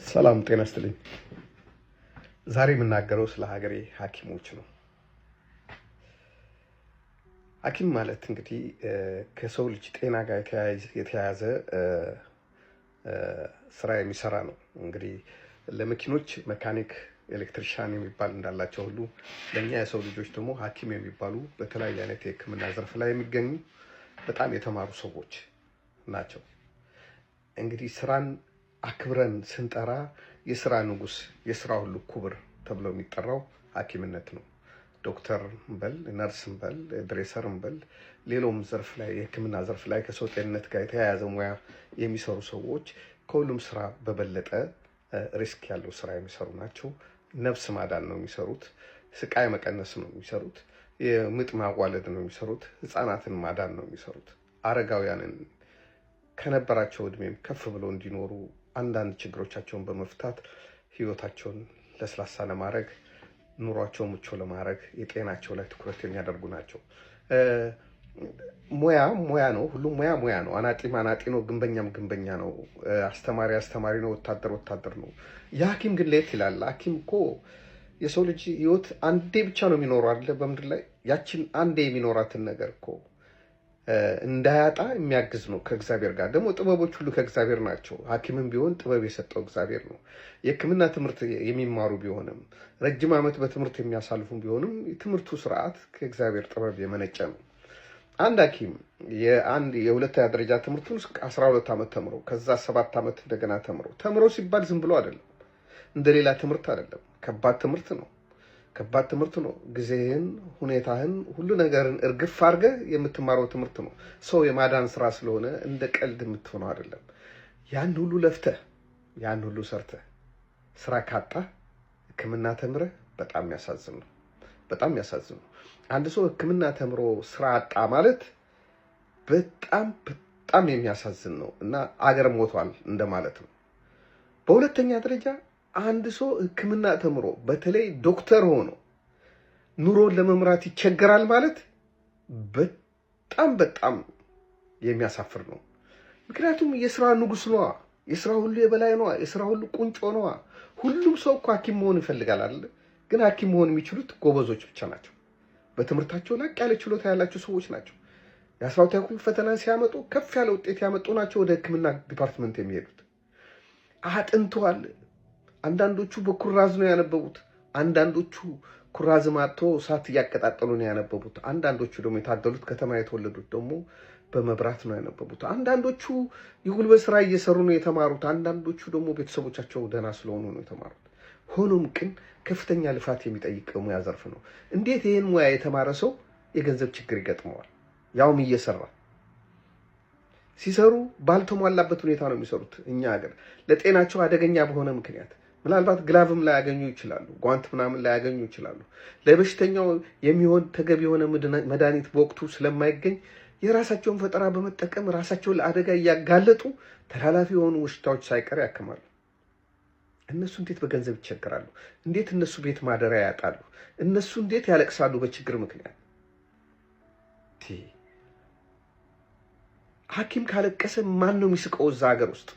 ሰላም ጤና ይስጥልኝ። ዛሬ የምናገረው ስለ ሀገሬ ሐኪሞች ነው። ሐኪም ማለት እንግዲህ ከሰው ልጅ ጤና ጋር የተያያዘ ስራ የሚሰራ ነው። እንግዲህ ለመኪኖች መካኒክ፣ ኤሌክትሪሻን የሚባል እንዳላቸው ሁሉ ለእኛ የሰው ልጆች ደግሞ ሐኪም የሚባሉ በተለያየ አይነት የሕክምና ዘርፍ ላይ የሚገኙ በጣም የተማሩ ሰዎች ናቸው። እንግዲህ ስራን አክብረን ስንጠራ የስራ ንጉስ፣ የስራ ሁሉ ክቡር ተብሎ የሚጠራው ሐኪምነት ነው። ዶክተር በል፣ ነርስ በል፣ ድሬሰር በል፣ ሌላውም ዘርፍ ላይ የሕክምና ዘርፍ ላይ ከሰው ጤንነት ጋር የተያያዘ ሙያ የሚሰሩ ሰዎች ከሁሉም ስራ በበለጠ ሪስክ ያለው ስራ የሚሰሩ ናቸው። ነፍስ ማዳን ነው የሚሰሩት። ስቃይ መቀነስ ነው የሚሰሩት። የምጥ ማዋለድ ነው የሚሰሩት። ህፃናትን ማዳን ነው የሚሰሩት። አረጋውያንን ከነበራቸው እድሜም ከፍ ብሎ እንዲኖሩ አንዳንድ ችግሮቻቸውን በመፍታት ህይወታቸውን ለስላሳ ለማድረግ ኑሯቸው ምቹ ለማድረግ የጤናቸው ላይ ትኩረት የሚያደርጉ ናቸው። ሙያ ነው። ሁሉም ሙያ ነው። አናጢም አናጢ ነው። ግንበኛም ግንበኛ ነው። አስተማሪ አስተማሪ ነው። ወታደር ነው። የሐኪም ግን ለየት ይላል። ሐኪም እኮ የሰው ልጅ ህይወት አንዴ ብቻ ነው የሚኖረው አይደለ? በምድር ላይ ያችን አንዴ የሚኖራትን ነገር እኮ እንዳያጣ የሚያግዝ ነው። ከእግዚአብሔር ጋር ደግሞ ጥበቦች ሁሉ ከእግዚአብሔር ናቸው። ሐኪምም ቢሆን ጥበብ የሰጠው እግዚአብሔር ነው። የሕክምና ትምህርት የሚማሩ ቢሆንም ረጅም ዓመት በትምህርት የሚያሳልፉ ቢሆንም የትምህርቱ ስርዓት ከእግዚአብሔር ጥበብ የመነጨ ነው። አንድ ሐኪም የሁለተኛ ደረጃ ትምህርቱን 12 ዓመት ተምሮ ከዛ 7 ዓመት እንደገና ተምሮ ሲባል ዝም ብሎ አይደለም። እንደሌላ ትምህርት አይደለም። ከባድ ትምህርት ነው። ጊዜህን፣ ሁኔታህን፣ ሁሉ ነገርን እርግፍ አድርገህ የምትማረው ትምህርት ነው። ሰው የማዳን ስራ ስለሆነ እንደ ቀልድ የምትሆነው አይደለም። ያን ሁሉ ለፍተህ ያን ሁሉ ሰርተህ ስራ ካጣ ሕክምና ተምረህ በጣም የሚያሳዝን ነው። አንድ ሰው ሕክምና ተምሮ ስራ አጣ ማለት በጣም የሚያሳዝን ነው እና አገር ሞቷል እንደማለት ነው። በሁለተኛ ደረጃ አንድ ሰው ሕክምና ተምሮ በተለይ ዶክተር ሆኖ ኑሮን ለመምራት ይቸገራል ማለት በጣም የሚያሳፍር ነው። ምክንያቱም የስራ ንጉስ ነዋ። የስራ ሁሉ የበላይ ነዋ። የስራ ሁሉ ቁንጮ ነዋ። ሁሉም ሰው እኮ ሐኪም መሆን ይፈልጋል አይደል? ግን ሐኪም መሆን የሚችሉት ጎበዞች ብቻ ናቸው። በትምህርታቸው ላቅ ያለ ችሎታ ያላቸው ሰዎች ናቸው። የ12ኛ ክፍል ፈተና ሲያመጡ ከፍ ያለ ውጤት ያመጡ ናቸው ወደ ሕክምና ዲፓርትመንት የሚሄዱት። አጥንተዋል። አንዳንዶቹ በኩራዝ ነው ያነበቡት። አንዳንዶቹ ኩራዝ ማጥቶ እሳት እያቀጣጠሉ ነው ያነበቡት። አንዳንዶቹ ደግሞ የታደሉት ከተማ የተወለዱት ደግሞ በመብራት ነው ያነበቡት። አንዳንዶቹ የጉልበት ስራ እየሰሩ ነው የተማሩት። አንዳንዶቹ ደግሞ ቤተሰቦቻቸው ደህና ስለሆኑ ነው የተማሩት። ሆኖም ግን ከፍተኛ ልፋት የሚጠይቅ ሙያ ዘርፍ ነው። እንዴት ይህን ሙያ የተማረ ሰው የገንዘብ ችግር ይገጥመዋል? ያውም እየሰራ ሲሰሩ ባልተሟላበት ሁኔታ ነው የሚሰሩት። እኛ ሀገር ለጤናቸው አደገኛ በሆነ ምክንያት ምናልባት ግላቭም ላይ ያገኙ ይችላሉ፣ ጓንት ምናምን ላይ ያገኙ ይችላሉ። ለበሽተኛው የሚሆን ተገቢ የሆነ መድኃኒት በወቅቱ ስለማይገኝ የራሳቸውን ፈጠራ በመጠቀም ራሳቸውን ለአደጋ እያጋለጡ ተላላፊ የሆኑ በሽታዎች ሳይቀር ያክማሉ። እነሱ እንዴት በገንዘብ ይቸገራሉ? እንዴት እነሱ ቤት ማደሪያ ያጣሉ? እነሱ እንዴት ያለቅሳሉ በችግር ምክንያት? ሐኪም ካለቀሰ ማን ነው የሚስቀው እዛ ሀገር ውስጥ?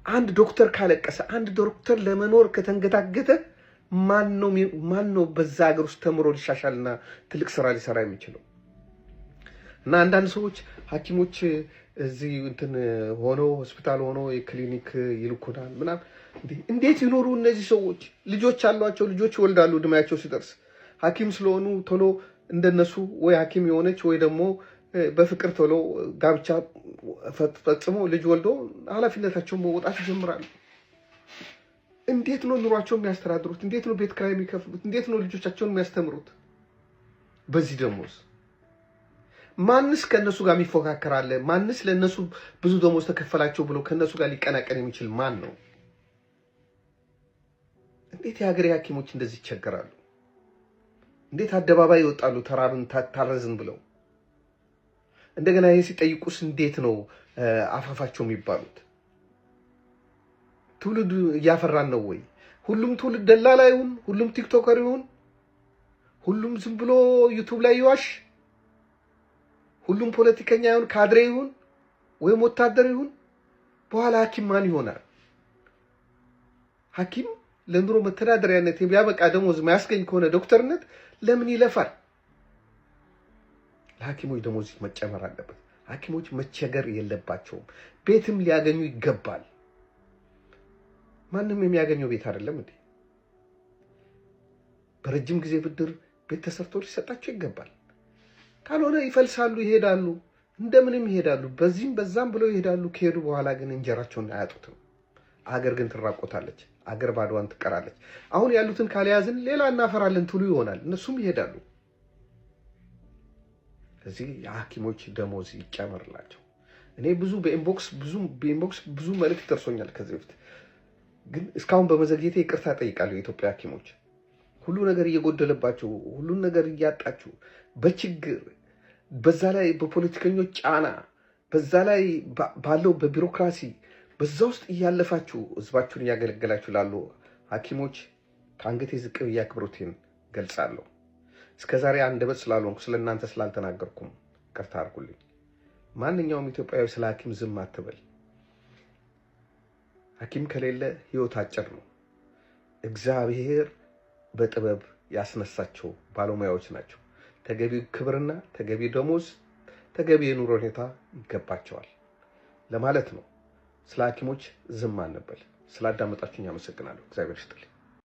አንድ ዶክተር ካለቀሰ፣ አንድ ዶክተር ለመኖር ከተንገታገተ ማን ነው በዛ ሀገር ውስጥ ተምሮ ሊሻሻልና ትልቅ ስራ ሊሰራ የሚችለው? እና አንዳንድ ሰዎች ሐኪሞች እዚህ ሆነው ሆስፒታል ሆነው የክሊኒክ ይልኩናል ምናምን። እንዴት ይኖሩ እነዚህ ሰዎች? ልጆች አሏቸው፣ ልጆች ይወልዳሉ። እድሜያቸው ሲደርስ ሐኪም ስለሆኑ ቶሎ እንደነሱ ወይ ሐኪም የሆነች ወይ ደግሞ በፍቅር ቶሎ ጋብቻ ፈጽሞ ልጅ ወልዶ ኃላፊነታቸውን መወጣት ይጀምራሉ። እንዴት ነው ኑሯቸውን የሚያስተዳድሩት? እንዴት ነው ቤት ኪራይ የሚከፍሉት? እንዴት ነው ልጆቻቸውን የሚያስተምሩት? በዚህ ደሞዝ ማንስ ከነሱ ጋር የሚፎካከር አለ? ማንስ ለነሱ ብዙ ደሞዝ ተከፈላቸው ብሎ ከነሱ ጋር ሊቀናቀን የሚችል ማን ነው? እንዴት የሀገሬ ሐኪሞች እንደዚህ ይቸገራሉ? እንዴት አደባባይ ይወጣሉ ተራብን ታረዝን ብለው? እንደገና ይሄ ሲጠይቁስ እንዴት ነው አፋፋቸው የሚባሉት? ትውልድ እያፈራን ነው ወይ? ሁሉም ትውልድ ደላላ ይሁን፣ ሁሉም ቲክቶከር ይሁን፣ ሁሉም ዝም ብሎ ዩቲዩብ ላይ ይዋሽ፣ ሁሉም ፖለቲከኛ ይሁን፣ ካድሬ ይሁን ወይም ወታደር ይሁን፣ በኋላ ሐኪም ማን ይሆናል? ሐኪም ለኑሮ መተዳደሪያነት የሚያበቃ ደሞዝ ማያስገኝ ከሆነ ዶክተርነት ለምን ይለፋል? ለሐኪሞች ደሞዝ መጨመር አለበት። ሐኪሞች መቸገር የለባቸውም። ቤትም ሊያገኙ ይገባል። ማንም የሚያገኘው ቤት አይደለም እንዴ? በረጅም ጊዜ ብድር ቤት ተሰርቶ ሊሰጣቸው ይገባል። ካልሆነ ይፈልሳሉ፣ ይሄዳሉ፣ እንደምንም ይሄዳሉ። በዚህም በዛም ብለው ይሄዳሉ። ከሄዱ በኋላ ግን እንጀራቸውን አያጡትም። አገር ግን ትራቆታለች። አገር ባዶዋን ትቀራለች። አሁን ያሉትን ካልያዝን ሌላ እናፈራለን ትሉ ይሆናል። እነሱም ይሄዳሉ። ስለዚህ የሐኪሞች ደሞዝ ይጨመርላቸው። እኔ በኢንቦክስ ብዙ መልእክት ደርሶኛል ከዚህ በፊት ግን እስካሁን በመዘግየቴ ይቅርታ ጠይቃለሁ። የኢትዮጵያ ሐኪሞች ሁሉ ነገር እየጎደለባችሁ፣ ሁሉን ነገር እያጣችሁ በችግር በዛ ላይ በፖለቲከኞች ጫና በዛ ላይ ባለው በቢሮክራሲ በዛ ውስጥ እያለፋችሁ ህዝባችሁን እያገለገላችሁ ላሉ ሐኪሞች ከአንገቴ ዝቅ ብዬ አክብሮቴን ገልጻለሁ። እስከዛሬ አንደበት ስላልሆንኩ ስለእናንተ ስላልተናገርኩም ይቅርታ አድርጉልኝ። ማንኛውም ኢትዮጵያዊ ስለ ሐኪም ዝም አትበል። ሐኪም ከሌለ ህይወት አጭር ነው። እግዚአብሔር በጥበብ ያስነሳቸው ባለሙያዎች ናቸው። ተገቢ ክብርና ተገቢ ደሞዝ፣ ተገቢ የኑሮ ሁኔታ ይገባቸዋል ለማለት ነው። ስለ ሐኪሞች ዝም አንበል። ስላዳመጣችሁኝ አመሰግናለሁ። እግዚአብሔር ይስጥልኝ።